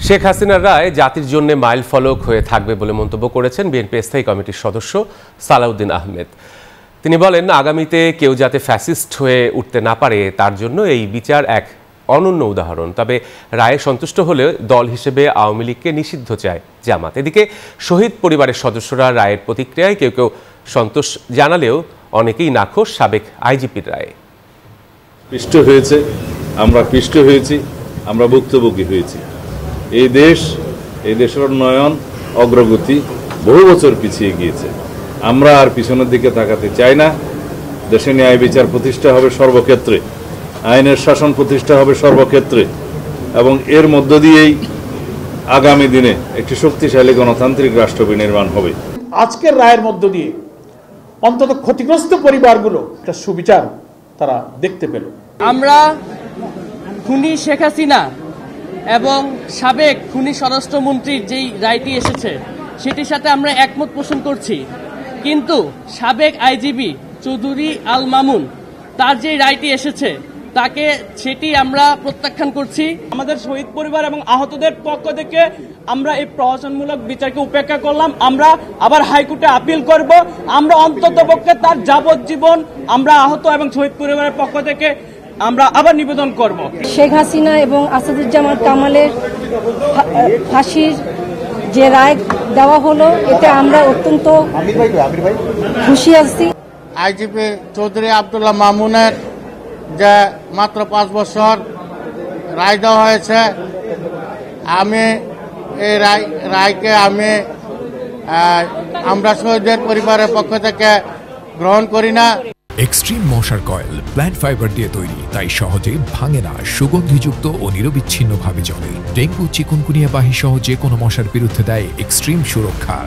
শেখ হাসিনার রায় জাতির জন্য মাইল ফলক হয়ে থাকবে বলে মন্তব্য করেছেন বিএনপি স্থায়ী কমিটির সদস্য সালাউদ্দিন আহমেদ। তিনি বলেন, আগামীতে কেউ যাতে ফ্যাসিস্ট হয়ে উঠতে না পারে তার জন্য এই বিচার এক অনন্য উদাহরণ। তবে রায়ে সন্তুষ্ট হলে দল হিসেবে আওয়ামী লীগকে নিষিদ্ধ চায় জামাত। এদিকে শহীদ পরিবারের সদস্যরা রায়ের প্রতিক্রিয়ায় কেউ কেউ সন্তোষ জানালেও অনেকেই নাখোশ সাবেক আইজিপির রায়ে। পিষ্ট হয়েছি, আমরা ভুক্তভোগী হয়েছি। এই দেশের উন্নয়ন অগ্রগতি বহু বছর পিছিয়ে গিয়েছে। আমরা আর পিছনের দিকে তাকাতে চাই না। দেশে ন্যায় বিচার প্রতিষ্ঠা হবে সর্বক্ষেত্রে, আইনের শাসন প্রতিষ্ঠা হবে সর্বক্ষেত্রে, এবং এর মধ্য দিয়েই আগামী দিনে একটি শক্তিশালী গণতান্ত্রিক রাষ্ট্র বিনির্মাণ হবে। আজকের রায়ের মধ্য দিয়ে অন্তত ক্ষতিগ্রস্ত পরিবারগুলো একটা সুবিচার তারা দেখতে পেল। আমরা খুনি শেখ হাসিনা এবং সাবেক খুনি স্বরাষ্ট্রমন্ত্রীর যেই রায়টি এসেছে সেটির সাথে আমরা একমত পোষণ করছি, কিন্তু সাবেক আইজিপি চৌধুরী আল মামুন তার যে রায়টি এসেছে সেটি আমরা প্রত্যাখ্যান করছি। আমাদের শহীদ পরিবার এবং আহতদের পক্ষ থেকে আমরা এই প্রহসনমূলক বিচারকে উপেক্ষা করলাম। আমরা আবার হাইকোর্টে আপিল করব। আমরা অন্ততপক্ষে তার যাবজ্জীবন আমরা আহত এবং শহীদ পরিবারের পক্ষ থেকে আমরা আবার নিবেদন করব। শেখ হাসিনা এবং আসাদুজ্জামান কামালের ফাঁসির যে রায় দেওয়া হলো এতে আমরা অত্যন্ত খুশি আছি। আইজিপি চৌধুরী আব্দুল্লাহ মামুনের যে মাত্র 5 বছর রায় দেওয়া হয়েছে, আমি এই রায়কে আমরা শহীদের পরিবারের পক্ষ থেকে গ্রহণ করি না। এক্সট্রিম মশার কয়েল প্ল্যান্ট ফাইবার দিয়ে তৈরি, তাই সহজে ভাঙে না, সুগন্ধিযুক্ত ও নিরবিচ্ছিন্নভাবে জ্বলে। ডেঙ্গু, চিকুনগুনিয়া বাহি সহ যে কোনো মশার বিরুদ্ধে দেয় এক্সট্রিম সুরক্ষা।